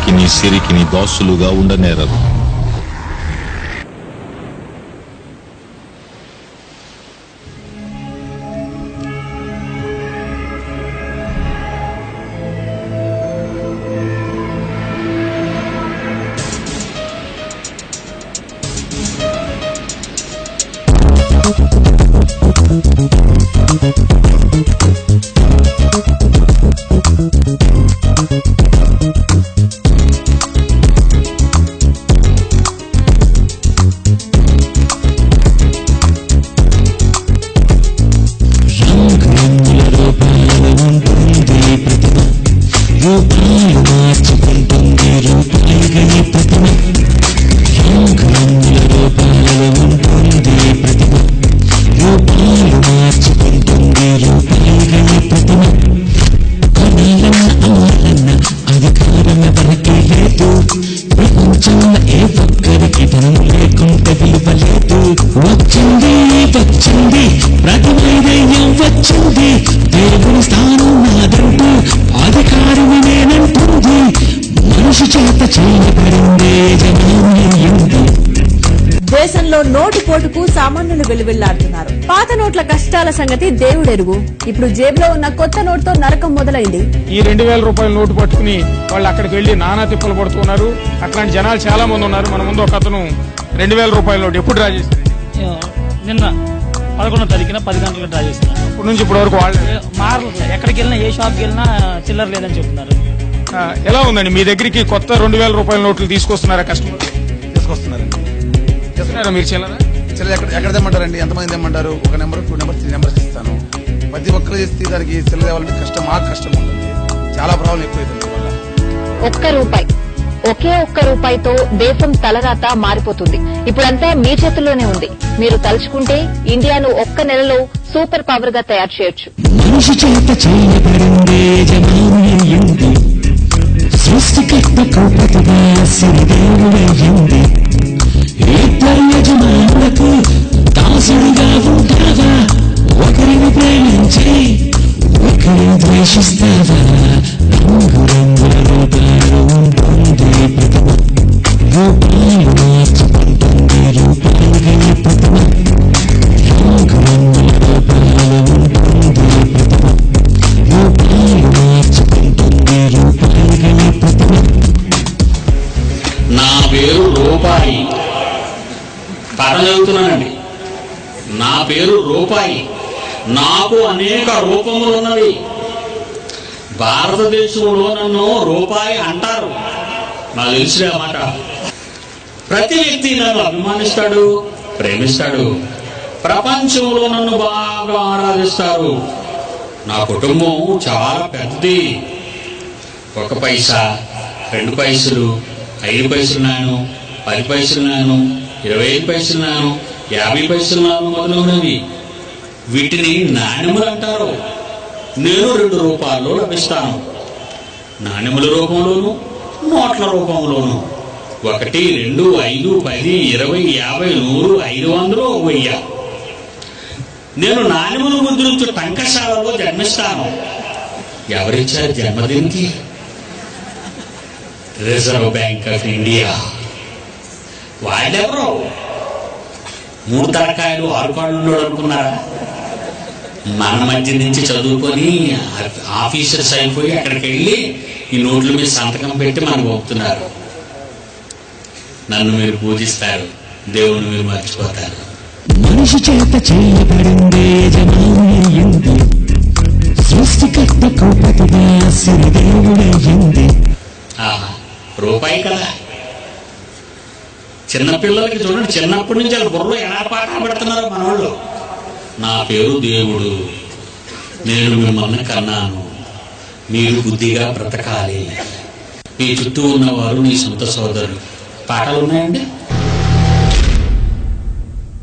ఉనికిని సిరికిని దాసులుగా ఉండనేరరు. దేశంలో నోటు పోటుకు సామాన్యులు వెలువెళ్లాడుతున్నారు. పాత నోట్ల కష్టాల సంగతి దేవుడెరుగు. ఇప్పుడు జేబులో ఉన్న కొత్త నోటుతో నరకం మొదలైంది. ఈ 2000 రూపాయల నోటు పట్టుకుని వాళ్ళు అక్కడికి వెళ్లి నానా తిప్పలు పడుతున్నారు. అట్లాంటి జనాలు చాలా మంది ఉన్నారు. మన ముందు ఒక అతను 2000 రూపాయల నోటు ఎప్పుడు డ్రా చేశారు? నిన్న 11వ తారీఖున 10 గంటలకు డ్రా చేస్తున్నారు. ఇప్పటి నుంచి ఇప్పటి వరకు వాళ్ళు మారలేదు. ఎక్కడికి వెళ్ళినా ఏ షాప్కి వెళ్ళినా చిల్లర లేదని చెప్తున్నారు. ఎలా ఉందండి మీ దగ్గరికి కొత్త 2000 రూపాయల నోట్లు తీసుకొస్తున్నారా? కస్టమర్ తీసుకొస్తున్నారండి. మీరు చిల్లరా ఎక్కడ తెమ్మంటారండి? ఎంతమంది తెమ్మంటారు? ఒక నెంబర్ 2 నెంబర్ 3 నెంబర్స్ ఇస్తాను. ప్రతి ఒక్కరు చేస్తే దానికి చిల్లర తేవాలంటే కష్టం, మాకు కష్టం ఉంటుంది. చాలా ప్రాబ్లం ఎక్కువైతుంది వల్ల. ఒకే ఒక్క రూపాయితో దేశం తలరాత మారిపోతుంది. ఇప్పుడంతా మీ చేతుల్లోనే ఉంది. మీరు తలుచుకుంటే ఇండియాను ఒక్క నెలలో సూపర్ పవర్ గా తయారు చేయొచ్చు. మనిషి చేత చేయబడిందే జనమయ్యింది, సృష్టికర్త కోపతగా సిరిదేవుడయ్యింది. ఇద్దరు యజమానులకు దాసుడిగా ఉంటావా? ఒకరిని ప్రేమించి ఒకరిని ద్వేషిస్తావా? రంగు రంగుల రూపాలు ఉంటుంది ప్రతిమ, రూపాలు మార్చుకుంటుంది రూపాలుగా ప్రతిమ. రంగు రంగుల రూపాలు ఉంటుంది ప్రతిమ, రూపాలు మార్చుకుంటుంది రూపాలుగా ప్రతిమ. నా పేరు రూపాయి. కథ చదువుతున్నానండి. నా పేరు రూపాయి. నాకు అనేక రూపములున్నవి. భారతదేశంలో నన్ను రూపాయి అంటారు. నాకు తెలిసిన మాట. ప్రతి వ్యక్తి నన్ను అభిమానిస్తాడు, ప్రేమిస్తాడు. ప్రపంచంలో నన్ను బాగా ఆరాధిస్తారు. నా కుటుంబం చాలా పెద్దది. 1 పైసా, 2 పైసలు, 5 పైసలు నాను, 10 పైసలు నాను, 25 పైసలు నాను, 50 పైసలు నాను మొదలైనవి. వీటిని నాణ్యములు అంటారు. నేను 2 రూపాల్లో లభిస్తాను. నాణ్యముల రూపంలోను, నోట్ల రూపంలోను. 1, 2, 5, 10, 20, 50, 100, 500, 1000. నేను నాణ్యములు ముద్రించు టంకశాలలో జన్మిస్తాను. ఎవరిచ్చారు జన్మదినికి? Reserve bank of India. వాళ్ళెవరో 3 తలకాయలు 6 కాళ్ళు ఉన్నాడు అనుకున్నారా? మన మధ్య నుంచి చదువుకొని ఆఫీసర్స్ అయిపోయి అక్కడికి వెళ్ళి ఈ నోట్ల మీద సంతకం పెట్టి మనకు పంపుతున్నారు. నన్ను మీరు పూజిస్తారు, దేవుని మీరు మర్చిపోతారు. మనిషి చేత చేయబడిందే జనమయ్యింది, సృష్టికర్త కోపతగా సిరిదేవుడయ్యింది. రూపాయి కదా. చిన్నపిల్లలకి చూడండి, చిన్నప్పటి నుంచి వాళ్ళ బుర్రలో ఎలా పాఠం పెడుతున్నారు మన వాళ్ళు. నా పేరు దేవుడు, నేను మిమ్మల్ని కన్నాను, మీరు బుద్ధిగా బ్రతకాలి, మీ చుట్టూ ఉన్నవారు మీ సొంత సోదరులు. పాఠాలు ఉన్నాయండి.